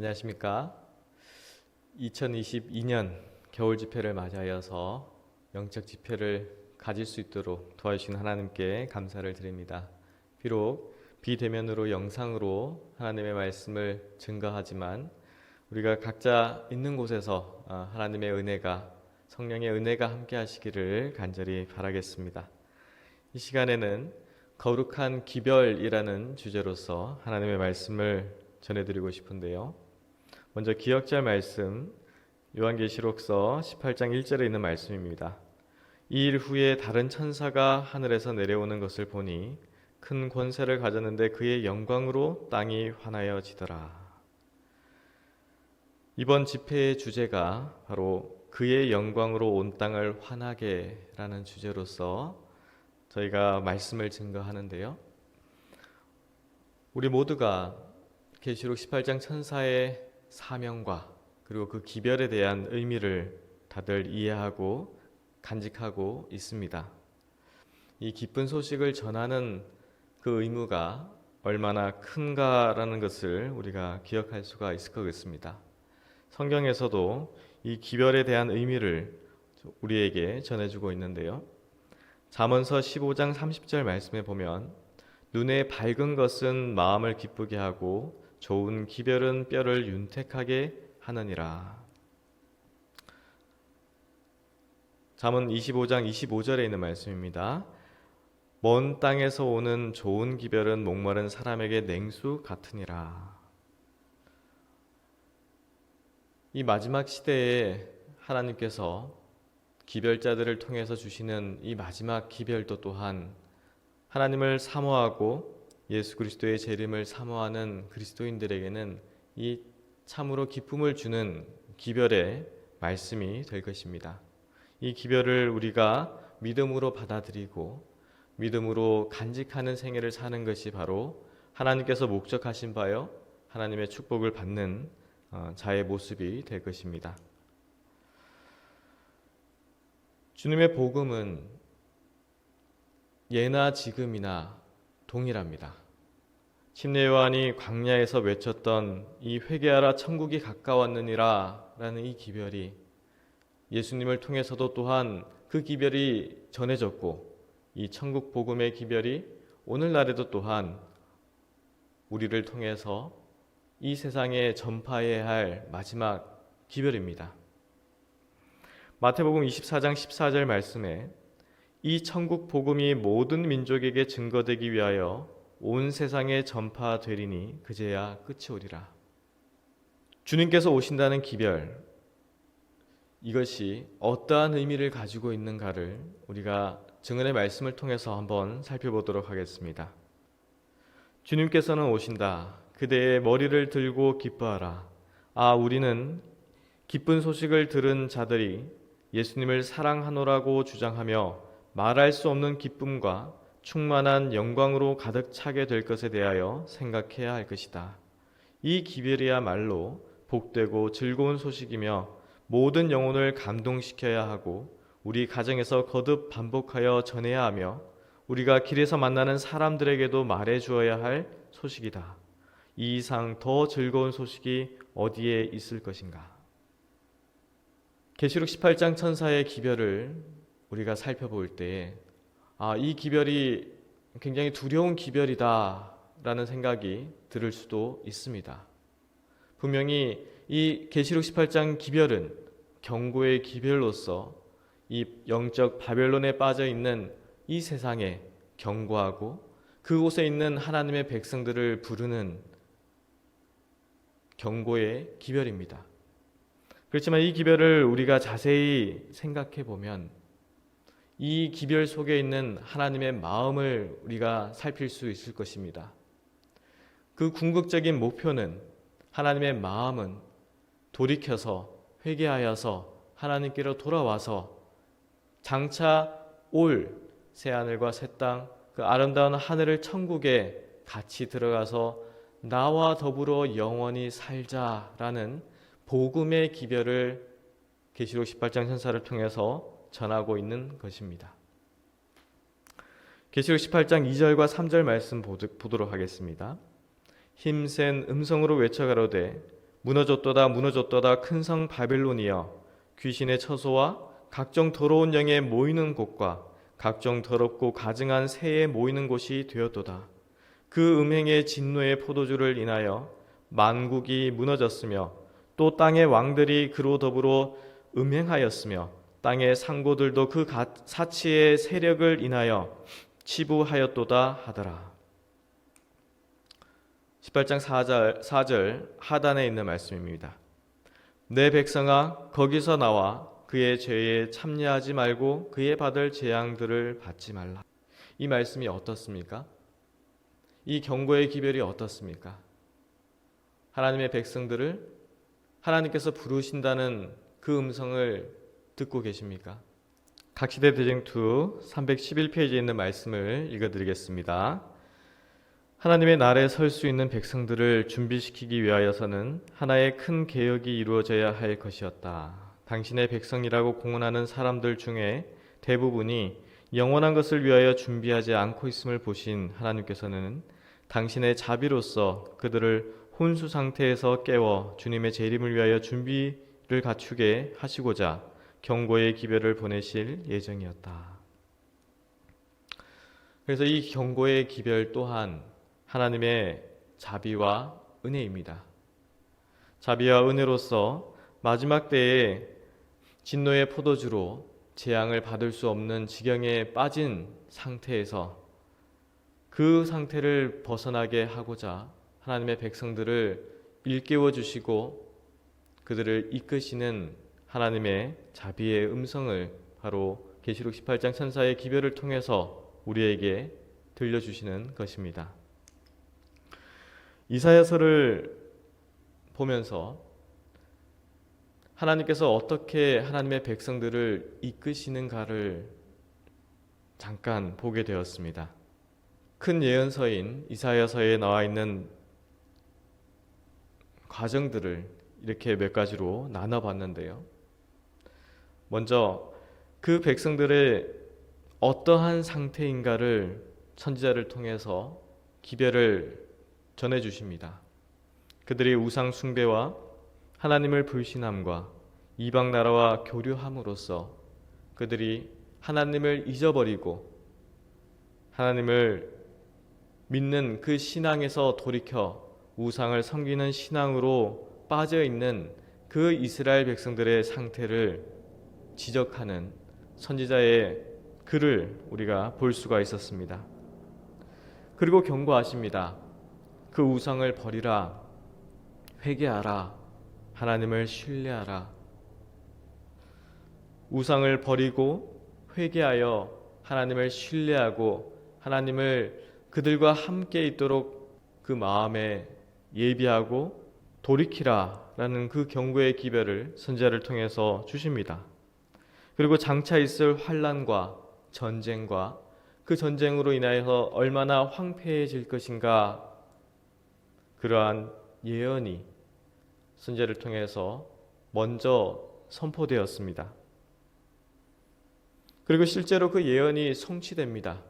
안녕하십니까? 2022년 겨울 집회를 맞이하여서 영적 집회를 가질 수 있도록 도와주신 하나님께 감사를 드립니다. 비록 비대면으로 영상으로 하나님의 말씀을 증거하지만 우리가 각자 있는 곳에서 하나님의 은혜가, 성령의 은혜가 함께 하시기를 간절히 바라겠습니다. 이 시간에는 거룩한 기별이라는 주제로서 하나님의 말씀을 전해드리고 싶은데요. 먼저 기억잘 말씀, 요한계시록서 18장 1절에 있는 말씀입니다. 이 일 후에 다른 천사가 하늘에서 내려오는 것을 보니 큰 권세를 가졌는데 그의 영광으로 땅이 환하여지더라. 이번 집회의 주제가 바로 그의 영광으로 온 땅을 환하게라는 주제로서 저희가 말씀을 증거하는데요. 우리 모두가 계시록 18장 천사의 사명과 그리고 그 기별에 대한 의미를 다들 이해하고 간직하고 있습니다. 이 기쁜 소식을 전하는 그 의무가 얼마나 큰가라는 것을 우리가 기억할 수가 있을 것 같습니다. 성경에서도 이 기별에 대한 의미를 우리에게 전해주고 있는데요. 잠언서 15장 30절 말씀에 보면 눈에 밝은 것은 마음을 기쁘게 하고 좋은 기별은 뼈를 윤택하게 하느니라. 잠언 25장 25절에 있는 말씀입니다. 먼 땅에서 오는 좋은 기별은 목마른 사람에게 냉수 같으니라. 이 마지막 시대에 하나님께서 기별자들을 통해서 주시는 이 마지막 기별도 또한 하나님을 사모하고 예수 그리스도의 재림을 사모하는 그리스도인들에게는 이 참으로 기쁨을 주는 기별의 말씀이 될 것입니다. 이 기별을 우리가 믿음으로 받아들이고 믿음으로 간직하는 생애를 사는 것이 바로 하나님께서 목적하신 바요 하나님의 축복을 받는 자의 모습이 될 것입니다. 주님의 복음은 예나 지금이나 동일합니다. 침례 요한이 광야에서 외쳤던 이 회개하라 천국이 가까웠느니라 라는 이 기별이 예수님을 통해서도 또한 그 기별이 전해졌고 이 천국 복음의 기별이 오늘날에도 또한 우리를 통해서 이 세상에 전파해야 할 마지막 기별입니다. 마태복음 24장 14절 말씀에 이 천국 복음이 모든 민족에게 증거되기 위하여 온 세상에 전파되리니 그제야 끝이 오리라. 주님께서 오신다는 기별, 이것이 어떠한 의미를 가지고 있는가를 우리가 증언의 말씀을 통해서 한번 살펴보도록 하겠습니다. 주님께서는 오신다. 그대의 머리를 들고 기뻐하라. 우리는 기쁜 소식을 들은 자들이 예수님을 사랑하노라고 주장하며 말할 수 없는 기쁨과 충만한 영광으로 가득 차게 될 것에 대하여 생각해야 할 것이다. 이 기별이야말로 복되고 즐거운 소식이며 모든 영혼을 감동시켜야 하고 우리 가정에서 거듭 반복하여 전해야 하며 우리가 길에서 만나는 사람들에게도 말해 주어야 할 소식이다. 이 이상 더 즐거운 소식이 어디에 있을 것인가? 계시록 18장 천사의 기별을 우리가 살펴볼 때 이 기별이 굉장히 두려운 기별이다 라는 생각이 들을 수도 있습니다. 분명히 이 계시록 18장 기별은 경고의 기별로서 이 영적 바벨론에 빠져 있는 이 세상에 경고하고 그곳에 있는 하나님의 백성들을 부르는 경고의 기별입니다. 그렇지만 이 기별을 우리가 자세히 생각해 보면 이 기별 속에 있는 하나님의 마음을 우리가 살필 수 있을 것입니다. 그 궁극적인 목표는 하나님의 마음은 돌이켜서 회개하여서 하나님께로 돌아와서 장차 올 새하늘과 새 땅, 그 아름다운 하늘을 천국에 같이 들어가서 나와 더불어 영원히 살자라는 복음의 기별을 계시록 18장 천사를 통해서 전하고 있는 것입니다. 계시록 18장 2절과 3절 말씀 보도록 하겠습니다. 힘센 음성으로 외쳐가로되 무너졌도다 무너졌도다 큰 성 바벨론이여 귀신의 처소와 각종 더러운 영에 모이는 곳과 각종 더럽고 가증한 새에 모이는 곳이 되었도다. 그 음행의 진노의 포도주를 인하여 만국이 무너졌으며 또 땅의 왕들이 그로 더불어 음행하였으며 땅의 상고들도 그 사치의 세력을 인하여 치부하였도다 하더라. 18장 4절 하단에 있는 말씀입니다. 내 백성아 거기서 나와 그의 죄에 참여하지 말고 그의 받을 재앙들을 받지 말라. 이 말씀이 어떻습니까? 이 경고의 기별이 어떻습니까? 하나님의 백성들을 하나님께서 부르신다는 그 음성을 듣고 계십니까? 각시대 대쟁투 311페이지에 있는 말씀을 읽어드리겠습니다. 하나님의 날에 설 수 있는 백성들을 준비시키기 위하여서는 하나의 큰 개혁이 이루어져야 할 것이었다. 당신의 백성이라고 공언하는 사람들 중에 대부분이 영원한 것을 위하여 준비하지 않고 있음을 보신 하나님께서는 당신의 자비로서 그들을 혼수 상태에서 깨워 주님의 재림을 위하여 준비를 갖추게 하시고자 경고의 기별을 보내실 예정이었다. 그래서 이 경고의 기별 또한 하나님의 자비와 은혜입니다. 자비와 은혜로서 마지막 때에 진노의 포도주로 재앙을 받을 수 없는 지경에 빠진 상태에서 그 상태를 벗어나게 하고자 하나님의 백성들을 일깨워 주시고 그들을 이끄시는 하나님의 자비의 음성을 바로 계시록 18장 천사의 기별을 통해서 우리에게 들려주시는 것입니다. 이사야서를 보면서 하나님께서 어떻게 하나님의 백성들을 이끄시는가를 잠깐 보게 되었습니다. 큰 예언서인 이사야서에 나와 있는 과정들을 이렇게 몇 가지로 나눠봤는데요. 먼저 그 백성들의 어떠한 상태인가를 선지자를 통해서 기별을 전해주십니다. 그들이 우상 숭배와 하나님을 불신함과 이방 나라와 교류함으로써 그들이 하나님을 잊어버리고 하나님을 믿는 그 신앙에서 돌이켜 우상을 섬기는 신앙으로 빠져있는 그 이스라엘 백성들의 상태를 지적하는 선지자의 글을 우리가 볼 수가 있었습니다. 그리고 경고하십니다. 그 우상을 버리라, 회개하라, 하나님을 신뢰하라. 우상을 버리고 회개하여 하나님을 신뢰하고 하나님을 그들과 함께 있도록 그 마음에 예비하고 돌이키라라는 그 경고의 기별을 선지자를 통해서 주십니다. 그리고 장차 있을 환난과 전쟁과 그 전쟁으로 인하여서 얼마나 황폐해질 것인가 그러한 예언이 선지자를 통해서 먼저 선포되었습니다. 그리고 실제로 그 예언이 성취됩니다.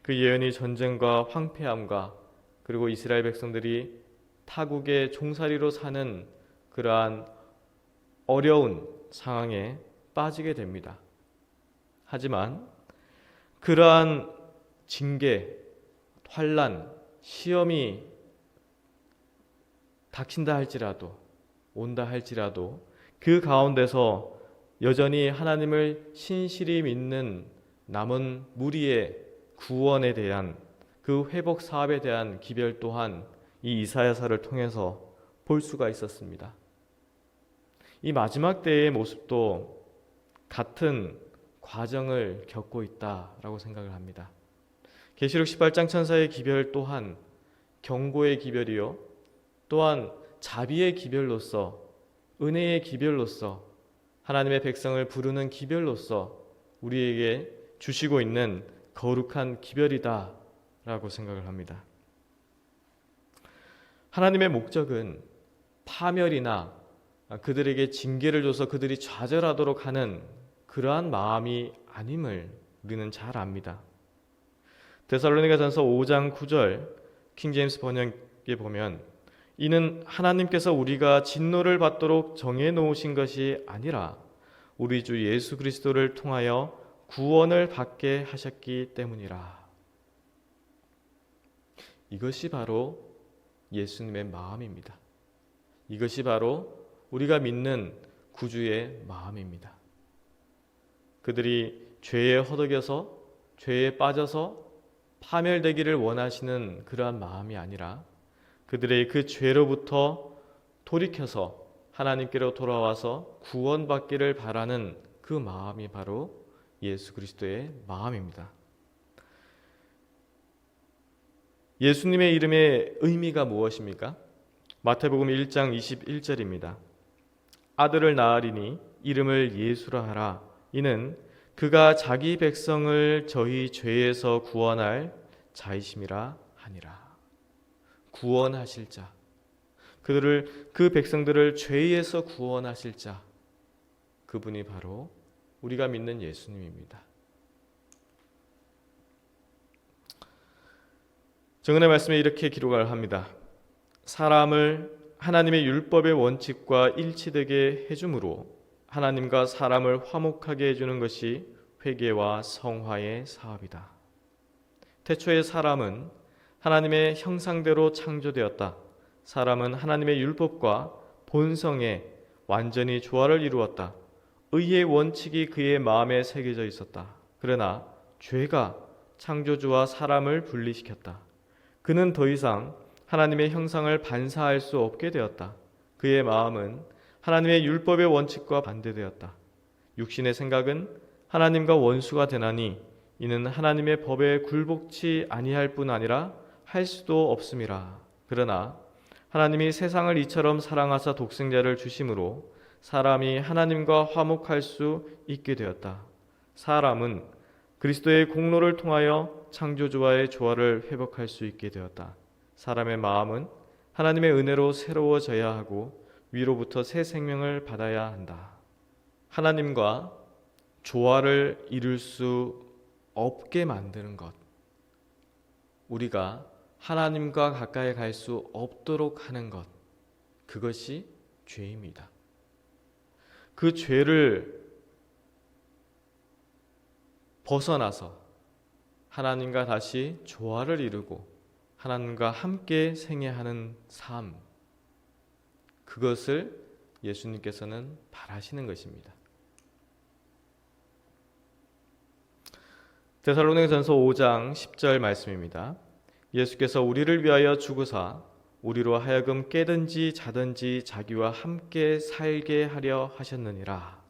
그 예언이 전쟁과 황폐함과 그리고 이스라엘 백성들이 타국의 종살이로 사는 그러한 어려운 상황에 빠지게 됩니다. 하지만 그러한 징계, 환난, 시험이 닥친다 할지라도 온다 할지라도 그 가운데서 여전히 하나님을 신실히 믿는 남은 무리의 구원에 대한 그 회복 사업에 대한 기별 또한 이 이사야서를 통해서 볼 수가 있었습니다. 이 마지막 때의 모습도 같은 과정을 겪고 있다라고 생각을 합니다. 계시록 18장 천사의 기별 또한 경고의 기별이요 또한 자비의 기별로서 은혜의 기별로서 하나님의 백성을 부르는 기별로서 우리에게 주시고 있는 거룩한 기별이다 라고 생각을 합니다. 하나님의 목적은 파멸이나 그들에게 징계를 줘서 그들이 좌절하도록 하는 그러한 마음이 아님을 우리는 잘 압니다. 데살로니가전서 5장 9절 킹제임스 번역에 보면 이는 하나님께서 우리가 진노를 받도록 정해 놓으신 것이 아니라 우리 주 예수 그리스도를 통하여 구원을 받게 하셨기 때문이라. 이것이 바로 예수님의 마음입니다. 이것이 바로 우리가 믿는 구주의 마음입니다. 그들이 죄에 허덕여서 죄에 빠져서 파멸되기를 원하시는 그러한 마음이 아니라 그들의 그 죄로부터 돌이켜서 하나님께로 돌아와서 구원받기를 바라는 그 마음이 바로 예수 그리스도의 마음입니다. 예수님의 이름의 의미가 무엇입니까? 마태복음 1장 21절입니다. 아들을 낳으리니 이름을 예수라 하라. 이는 그가 자기 백성을 저희 죄에서 구원할 자이심이라 하니라. 구원하실 자, 그 백성들을 죄에서 구원하실 자, 그분이 바로 우리가 믿는 예수님입니다. 정은의 말씀에 이렇게 기록을 합니다. 사람을 하나님의 율법의 원칙과 일치되게 해줌으로 하나님과 사람을 화목하게 해주는 것이 회개와 성화의 사업이다. 태초에 사람은 하나님의 형상대로 창조되었다. 사람은 하나님의 율법과 본성에 완전히 조화를 이루었다. 의의 원칙이 그의 마음에 새겨져 있었다. 그러나 죄가 창조주와 사람을 분리시켰다. 그는 더 이상 하나님의 형상을 반사할 수 없게 되었다. 그의 마음은 하나님의 율법의 원칙과 반대되었다. 육신의 생각은 하나님과 원수가 되나니 이는 하나님의 법에 굴복치 아니할 뿐 아니라 할 수도 없음이라. 그러나 하나님이 세상을 이처럼 사랑하사 독생자를 주심으로 사람이 하나님과 화목할 수 있게 되었다. 사람은 그리스도의 공로를 통하여 창조주와의 조화를 회복할 수 있게 되었다. 사람의 마음은 하나님의 은혜로 새로워져야 하고 위로부터 새 생명을 받아야 한다. 하나님과 조화를 이룰 수 없게 만드는 것, 우리가 하나님과 가까이 갈 수 없도록 하는 것, 그것이 죄입니다. 그 죄를 벗어나서 하나님과 다시 조화를 이루고 하나님과 함께 생애하는 삶, 그것을 예수님께서는 바라시는 것입니다. 데살로니가전서 5장 10절 말씀입니다. 예수께서 우리를 위하여 죽으사 우리로 하여금 깨든지 자든지 자기와 함께 살게 하려 하셨느니라.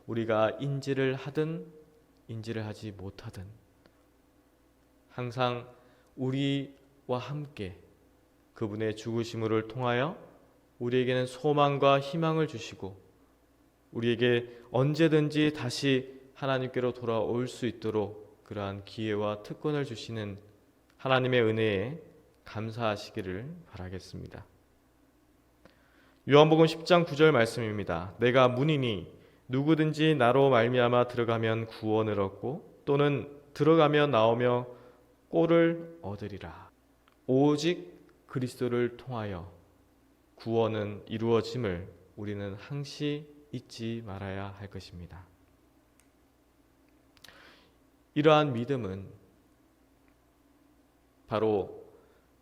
우리가 인지를 하든 인지를 하지 못하든 항상 우리와 함께 그분의 죽으심을 통하여 우리에게는 소망과 희망을 주시고 우리에게 언제든지 다시 하나님께로 돌아올 수 있도록 그러한 기회와 특권을 주시는 하나님의 은혜에 감사하시기를 바라겠습니다. 요한복음 10장 9절 말씀입니다. 내가 문이니 누구든지 나로 말미암아 들어가면 구원을 얻고 또는 들어가며 나오며 꼴을 얻으리라. 오직 그리스도를 통하여 구원은 이루어짐을 우리는 항시 잊지 말아야 할 것입니다. 이러한 믿음은 바로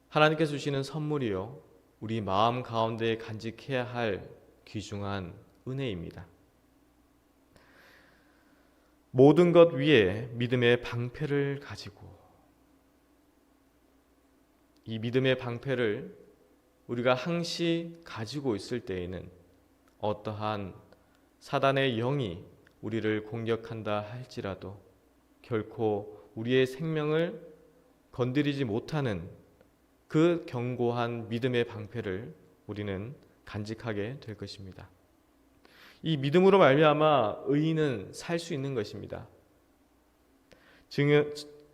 하나님께서 주시는 선물이요 우리 마음 가운데 간직해야 할 귀중한 은혜입니다. 모든 것 위에 믿음의 방패를 가지고 이 믿음의 방패를 우리가 항시 가지고 있을 때에는 어떠한 사단의 영이 우리를 공격한다 할지라도 결코 우리의 생명을 건드리지 못하는 그 견고한 믿음의 방패를 우리는 간직하게 될 것입니다. 이 믿음으로 말미암아 의인은 살 수 있는 것입니다.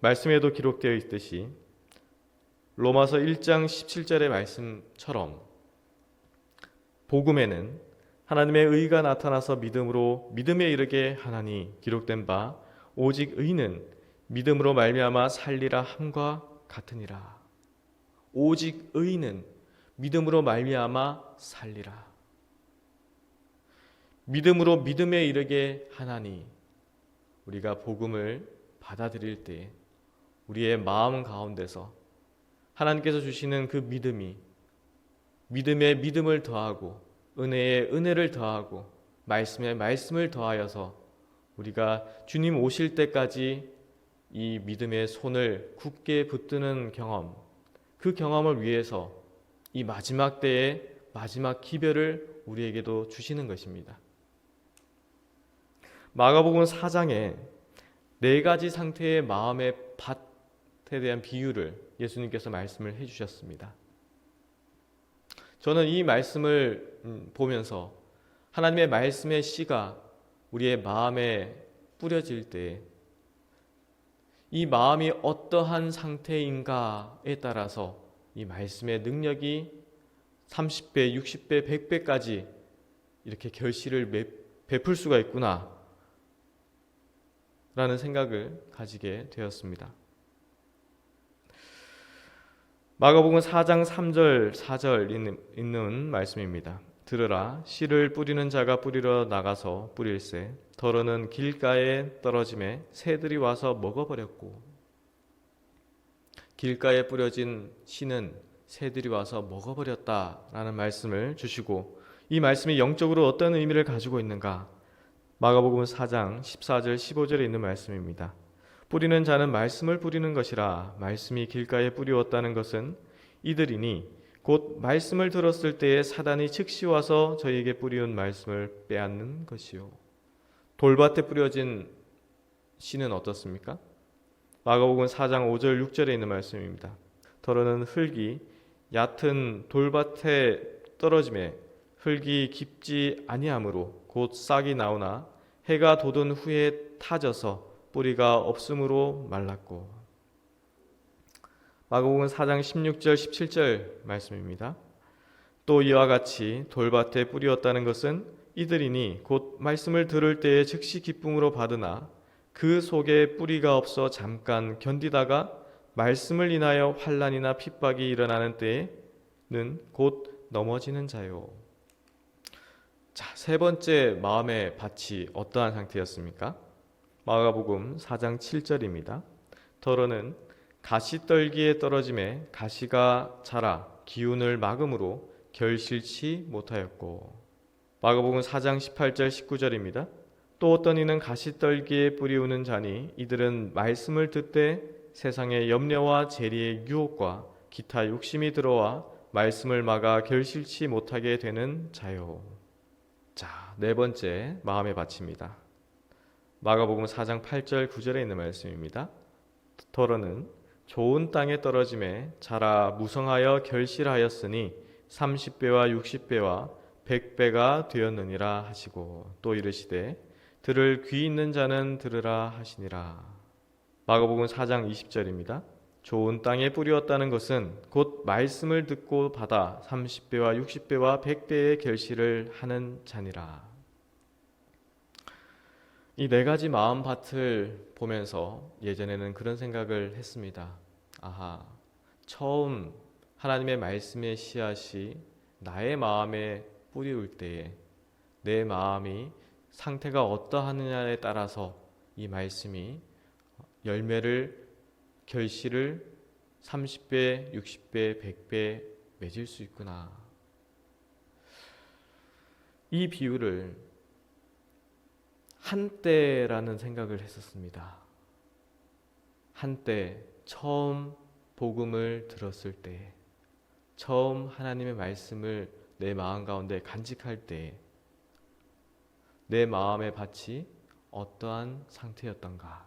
말씀에도 기록되어 있듯이 로마서 1장 17절의 말씀처럼 복음에는 하나님의 의가 나타나서 믿음에 이르게 하나니 기록된 바 오직 의인은 믿음으로 말미암아 살리라 함과 같으니라. 오직 의인은 믿음으로 말미암아 살리라. 믿음으로 믿음에 이르게 하나니 우리가 복음을 받아들일 때 우리의 마음 가운데서 하나님께서 주시는 그 믿음이 믿음에 믿음을 더하고 은혜에 은혜를 더하고 말씀에 말씀을 더하여서 우리가 주님 오실 때까지 이 믿음의 손을 굳게 붙드는 경험, 그 경험을 위해서 이 마지막 때의 마지막 기별을 우리에게도 주시는 것입니다. 마가복음 4장에 네 가지 상태의 마음의 밭에 대한 비유를 예수님께서 말씀을 해주셨습니다. 저는 이 말씀을 보면서 하나님의 말씀의 씨가 우리의 마음에 뿌려질 때 이 마음이 어떠한 상태인가에 따라서 이 말씀의 능력이 30배, 60배, 100배까지 이렇게 결실을 베풀 수가 있구나 라는 생각을 가지게 되었습니다. 마가복음 4장 3절 4절 있는 말씀입니다. 들으라, 씨를 뿌리는 자가 뿌리러 나가서 뿌릴새 더러는 길가에 떨어짐에 새들이 와서 먹어버렸고. 길가에 뿌려진 씨는 새들이 와서 먹어버렸다라는 말씀을 주시고, 이 말씀이 영적으로 어떤 의미를 가지고 있는가? 마가복음 4장 14절 15절에 있는 말씀입니다. 뿌리는 자는 말씀을 뿌리는 것이라. 말씀이 길가에 뿌리웠다는 것은 이들이니 곧 말씀을 들었을 때에 사단이 즉시 와서 저희에게 뿌리운 말씀을 빼앗는 것이요. 돌밭에 뿌려진 씨는 어떻습니까? 마가복음 4장 5절 6절에 있는 말씀입니다. 더러는 흙이 얕은 돌밭에 떨어짐에 흙이 깊지 아니하므로 곧 싹이 나오나 해가 돋은 후에 타져서 뿌리가 없으므로 말랐고. 마가복음 4장 16절 17절 말씀입니다. 또 이와 같이 돌밭에 뿌리었다는 것은 이들이니 곧 말씀을 들을 때에 즉시 기쁨으로 받으나 그 속에 뿌리가 없어 잠깐 견디다가 말씀을 인하여 환난이나 핍박이 일어나는 때에는 곧 넘어지는 자요. 자, 세 번째 마음의 밭이 어떠한 상태였습니까? 마가복음 4장 7절입니다. 더러는 가시떨기에 떨어짐에 가시가 자라 기운을 막음으로 결실치 못하였고. 마가복음 4장 18절 19절입니다. 또 어떤 이는 가시떨기에 뿌리우는 자니 이들은 말씀을 듣되 세상의 염려와 재리의 유혹과 기타 욕심이 들어와 말씀을 막아 결실치 못하게 되는 자요. 자, 네 번째 마음의 밭입니다. 마가복음 4장 8절 9절에 있는 말씀입니다. 더러는 좋은 땅에 떨어짐에 자라 무성하여 결실하였으니 30배와 60배와 100배가 되었느니라 하시고, 또 이르시되 들을 귀 있는 자는 들으라 하시니라. 마가복음 4장 20절입니다. 좋은 땅에 뿌리었다는 것은 곧 말씀을 듣고 받아 30배와 60배와 100배의 결실을 하는 자니라. 이 네 가지 마음밭을 보면서 예전에는 그런 생각을 했습니다. 아하, 처음 하나님의 말씀의 씨앗이 나의 마음에 뿌리울 때에 내 마음이 상태가 어떠하느냐에 따라서 이 말씀이 열매를, 결실을 30배, 60배, 100배 맺을 수 있구나. 이 비유를 한때라는 생각을 했었습니다. 한때 처음 복음을 들었을 때, 처음 하나님의 말씀을 내 마음 가운데 간직할 때 내 마음의 밭이 어떠한 상태였던가.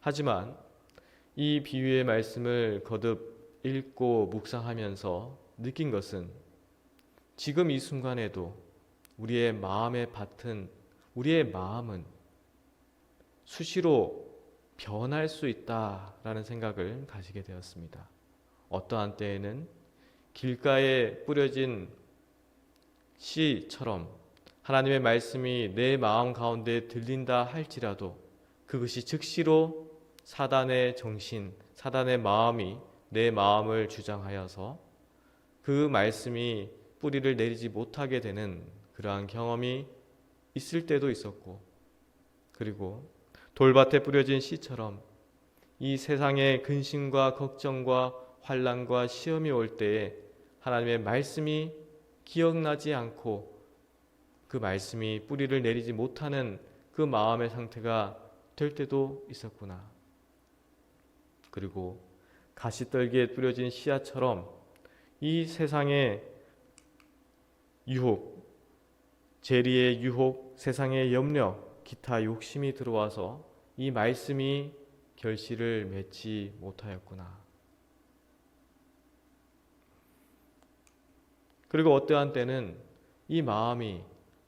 하지만 이 비유의 말씀을 거듭 읽고 묵상하면서 느낀 것은 지금 이 순간에도 우리의 마음의 밭은, 우리의 마음은 수시로 변할 수 있다라는 생각을 가지게 되었습니다. 어떠한 때에는 길가에 뿌려진 씨처럼 하나님의 말씀이 내 마음 가운데 들린다 할지라도 그것이 즉시로 사단의 정신, 사단의 마음이 내 마음을 주장하여서 그 말씀이 뿌리를 내리지 못하게 되는 그러한 경험이 있을 때도 있었고, 그리고 돌밭에 뿌려진 씨처럼 이 세상의 근심과 걱정과 환난과 시험이 올 때에 하나님의 말씀이 기억나지 않고 그 말씀이 뿌리를 내리지 못하는 그 마음의 상태가 될 때도 있었구나. 그리고 가시떨기에 뿌려진 씨앗처럼 이 세상의 유혹, 재리의 유혹, 세상의 염려, 기타 욕심이 들어와서 이 말씀이 결실을 맺지 못하였구나. 그리고 어떠한 때는 이 마음이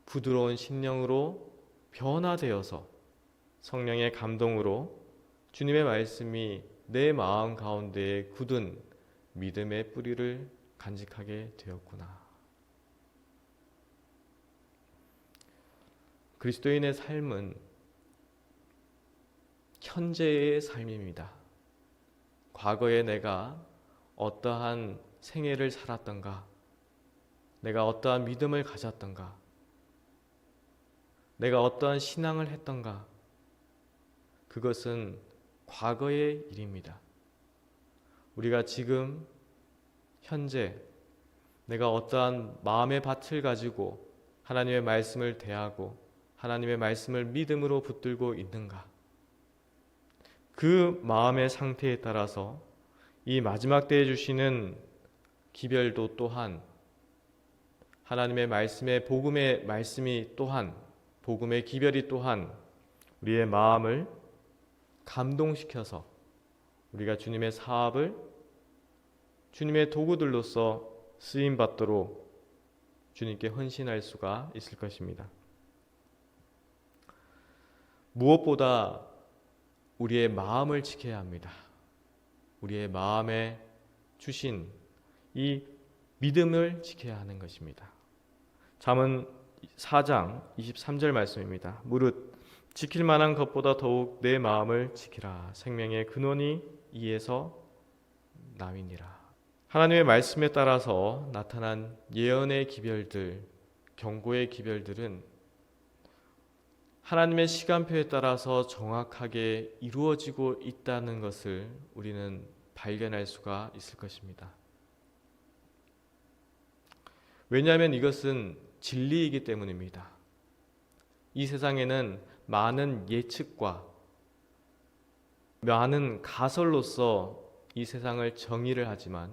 부드러운 심령으로 변화되어서 성령의 감동으로 주님의 말씀이 내 마음 가운데에 굳은 믿음의 뿌리를 간직하게 되었구나. 그리스도인의 삶은 현재의 삶입니다. 과거에 내가 어떠한 생애를 살았던가, 내가 어떠한 믿음을 가졌던가, 내가 어떠한 신앙을 했던가, 그것은 과거의 일입니다. 우리가 지금 현재 내가 어떠한 마음의 밭을 가지고 하나님의 말씀을 대하고 하나님의 말씀을 믿음으로 붙들고 있는가, 그 마음의 상태에 따라서 이 마지막 때에 주시는 기별도 또한 하나님의 말씀의 복음의 말씀이 또한 복음의 기별이 또한 우리의 마음을 감동시켜서 우리가 주님의 사업을 주님의 도구들로서 쓰임받도록 주님께 헌신할 수가 있을 것입니다. 무엇보다 우리의 마음을 지켜야 합니다. 우리의 마음에 주신 이 믿음을 지켜야 하는 것입니다. 잠언 4장 23절 말씀입니다. 무릇 지킬 만한 것보다 더욱 내 마음을 지키라. 생명의 근원이 이에서 나위니라. 하나님의 말씀에 따라서 나타난 예언의 기별들, 경고의 기별들은 하나님의 시간표에 따라서 정확하게 이루어지고 있다는 것을 우리는 발견할 수가 있을 것입니다. 왜냐하면 이것은 진리이기 때문입니다. 이 세상에는 많은 예측과 많은 가설로서 이 세상을 정의를 하지만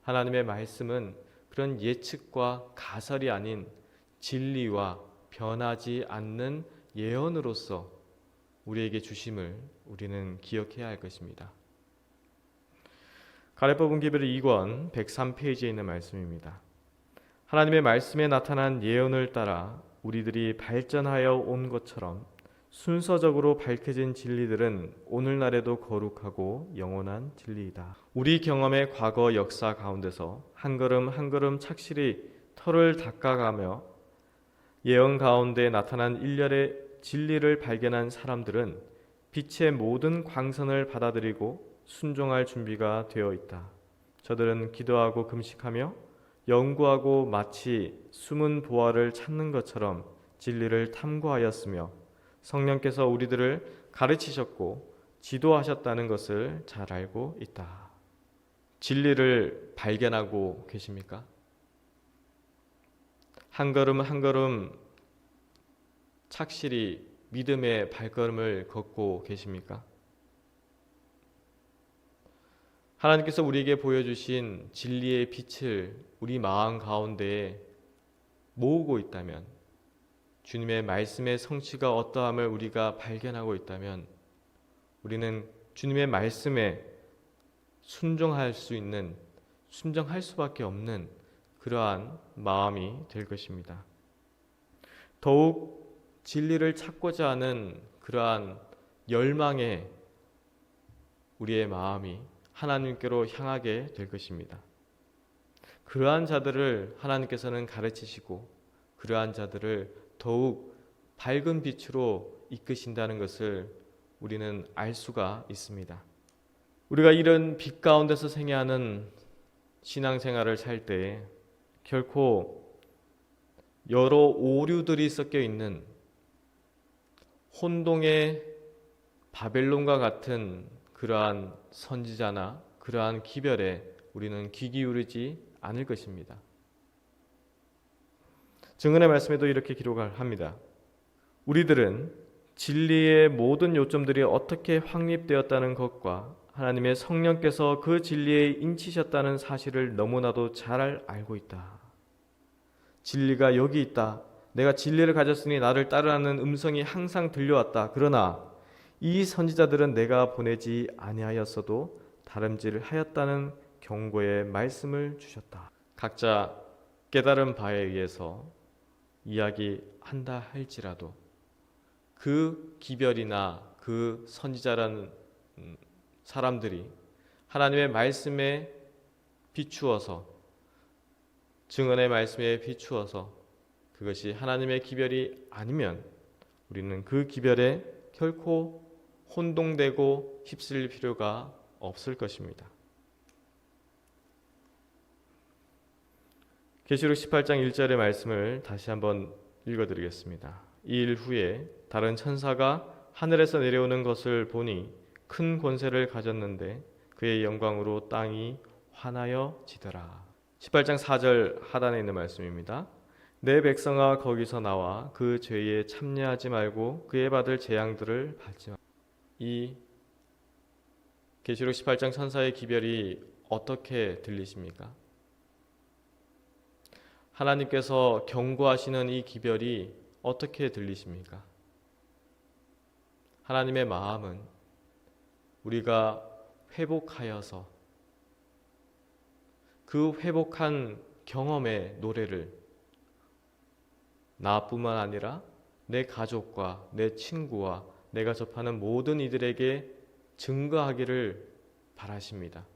하나님의 말씀은 그런 예측과 가설이 아닌 진리와 변하지 않는 예언으로서 우리에게 주심을 우리는 기억해야 할 것입니다. 가래법은 기별 2권 103페이지에 있는 말씀입니다. 하나님의 말씀에 나타난 예언을 따라 우리들이 발전하여 온 것처럼 순서적으로 밝혀진 진리들은 오늘날에도 거룩하고 영원한 진리이다. 우리 경험의 과거 역사 가운데서 한 걸음 한 걸음 착실히 털을 닦아가며 예언 가운데 나타난 일련의 진리를 발견한 사람들은 빛의 모든 광선을 받아들이고 순종할 준비가 되어 있다. 저들은 기도하고 금식하며 연구하고 마치 숨은 보화를 찾는 것처럼 진리를 탐구하였으며 성령께서 우리들을 가르치셨고 지도하셨다는 것을 잘 알고 있다. 진리를 발견하고 계십니까? 한 걸음 한 걸음 착실히 믿음의 발걸음을 걷고 계십니까? 하나님께서 우리에게 보여주신 진리의 빛을 우리 마음 가운데에 모으고 있다면, 주님의 말씀의 성취가 어떠함을 우리가 발견하고 있다면 우리는 주님의 말씀에 순종할 수 있는, 순종할 수밖에 없는 그러한 마음이 될 것입니다. 더욱 진리를 찾고자 하는 그러한 열망에 우리의 마음이 하나님께로 향하게 될 것입니다. 그러한 자들을 하나님께서는 가르치시고 그러한 자들을 더욱 밝은 빛으로 이끄신다는 것을 우리는 알 수가 있습니다. 우리가 이런 빛 가운데서 생애하는 신앙생활을 살 때에 결코 여러 오류들이 섞여 있는 혼동의 바벨론과 같은 그러한 선지자나 그러한 기별에 우리는 귀 기울이지 않을 것입니다. 증언의 말씀에도 이렇게 기록을 합니다. 우리들은 진리의 모든 요점들이 어떻게 확립되었다는 것과 하나님의 성령께서 그 진리에 인치셨다는 사실을 너무나도 잘 알고 있다. 진리가 여기 있다. 내가 진리를 가졌으니 나를 따르라는 음성이 항상 들려왔다. 그러나 이 선지자들은 내가 보내지 아니하였어도 다름질을 하였다는 경고의 말씀을 주셨다. 각자 깨달은 바에 의해서 이야기한다 할지라도 그 기별이나 그 선지자라는 사람들이 하나님의 말씀에 비추어서 증언의 말씀에 비추어서 그것이 하나님의 기별이 아니면 우리는 그 기별에 결코 혼동되고 휩쓸릴 필요가 없을 것입니다. 계시록 18장 1절의 말씀을 다시 한번 읽어드리겠습니다. 이 일 후에 다른 천사가 하늘에서 내려오는 것을 보니 큰 권세를 가졌는데 그의 영광으로 땅이 환하여지더라. 18장 4절 하단에 있는 말씀입니다. 내 백성아 거기서 나와 그 죄에 참여하지 말고 그에 받을 재앙들을 받지 마. 이 계시록 18장 천사의 기별이 어떻게 들리십니까? 하나님께서 경고하시는 이 기별이 어떻게 들리십니까? 하나님의 마음은 우리가 회복하여서 그 회복한 경험의 노래를 나뿐만 아니라 내 가족과 내 친구와 내가 접하는 모든 이들에게 증거하기를 바라십니다.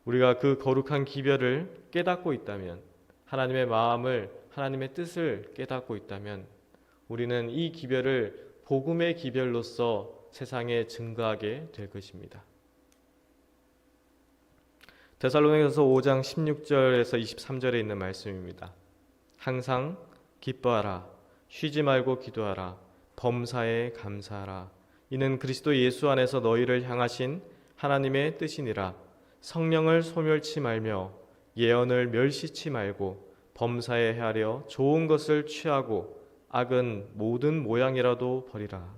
우리가 그 거룩한 기별을 깨닫고 있다면, 하나님의 마음을, 하나님의 뜻을 깨닫고 있다면 우리는 이 기별을 복음의 기별로서 세상에 증거하게 될 것입니다. 데살로니가서 5장 16절에서 23절에 있는 말씀입니다. 항상 기뻐하라, 쉬지 말고 기도하라, 범사에 감사하라. 이는 그리스도 예수 안에서 너희를 향하신 하나님의 뜻이니라. 성령을 소멸치 말며 예언을 멸시치 말고 범사에 헤아려 좋은 것을 취하고 악은 모든 모양이라도 버리라.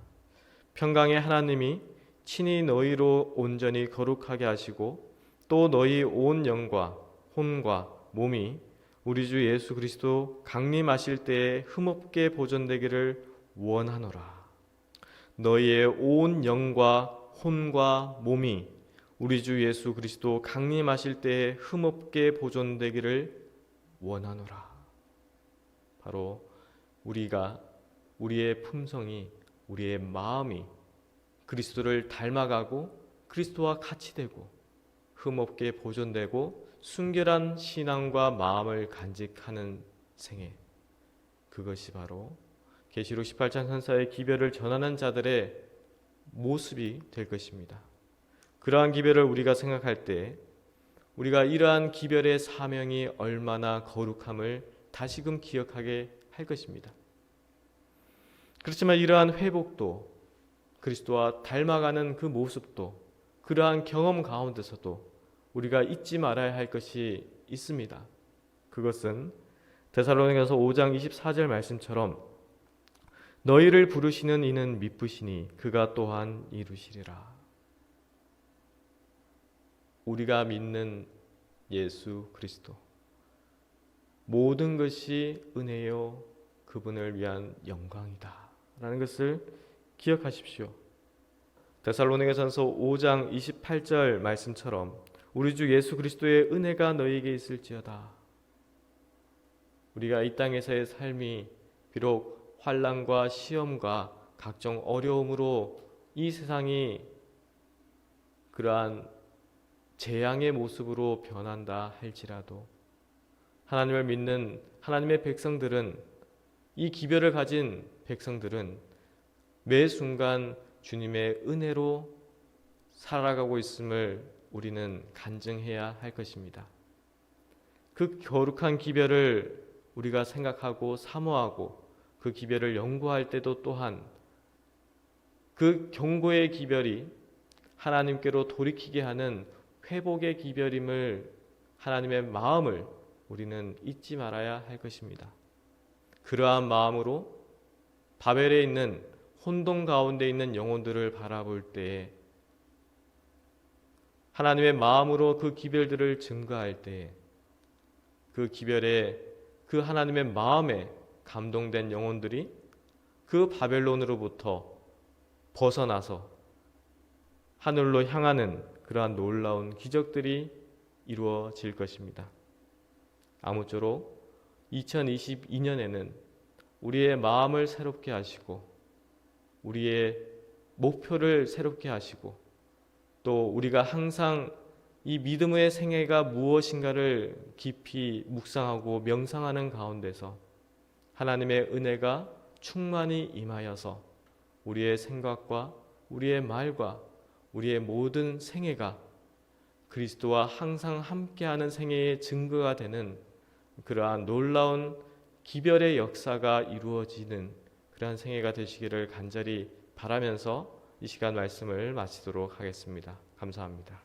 평강의 하나님이 친히 너희로 온전히 거룩하게 하시고 또 너희 온 영과 혼과 몸이 우리 주 예수 그리스도 강림하실 때에 흠없게 보존되기를 원하노라. 너희의 온 영과 혼과 몸이 우리 주 예수 그리스도 강림하실 때에 흠없게 보존되기를 원하노라. 바로 우리가, 우리의 품성이, 우리의 마음이 그리스도를 닮아가고 그리스도와 같이 되고 흠없게 보존되고 순결한 신앙과 마음을 간직하는 생애, 그것이 바로 계시록 18장 천사의 기별을 전하는 자들의 모습이 될 것입니다. 그러한 기별을 우리가 생각할 때 우리가 이러한 기별의 사명이 얼마나 거룩함을 다시금 기억하게 할 것입니다. 그렇지만 이러한 회복도, 그리스도와 닮아가는 그 모습도, 그러한 경험 가운데서도 우리가 잊지 말아야 할 것이 있습니다. 그것은 데살로니가서 5장 24절 말씀처럼 너희를 부르시는 이는 미쁘시니 그가 또한 이루시리라. 우리가 믿는 예수 그리스도, 모든 것이 은혜요 그분을 위한 영광이다 라는 것을 기억하십시오. 데살로니가전서 5장 28절 말씀처럼 우리 주 예수 그리스도의 은혜가 너희에게 있을지어다. 우리가 이 땅에서의 삶이 비록 환난과 시험과 각종 어려움으로 이 세상이 그러한 재앙의 모습으로 변한다 할지라도 하나님을 믿는 하나님의 백성들은, 이 기별을 가진 백성들은 매 순간 주님의 은혜로 살아가고 있음을 우리는 간증해야 할 것입니다. 그 거룩한 기별을 우리가 생각하고 사모하고 그 기별을 연구할 때도 또한 그 경고의 기별이 하나님께로 돌이키게 하는 회복의 기별임을, 하나님의 마음을 우리는 잊지 말아야 할 것입니다. 그러한 마음으로 바벨에 있는 혼돈 가운데 있는 영혼들을 바라볼 때에, 하나님의 마음으로 그 기별들을 증거할 때에, 그 기별에, 그 하나님의 마음에 감동된 영혼들이 그 바벨론으로부터 벗어나서 하늘로 향하는 그러한 놀라운 기적들이 이루어질 것입니다. 아무쪼록 2022년에는 우리의 마음을 새롭게 하시고 우리의 목표를 새롭게 하시고 또 우리가 항상 이 믿음의 생애가 무엇인가를 깊이 묵상하고 명상하는 가운데서 하나님의 은혜가 충만히 임하여서 우리의 생각과 우리의 말과 우리의 모든 생애가 그리스도와 항상 함께하는 생애의 증거가 되는 그러한 놀라운 기별의 역사가 이루어지는 그러한 생애가 되시기를 간절히 바라면서 이 시간 말씀을 마치도록 하겠습니다. 감사합니다.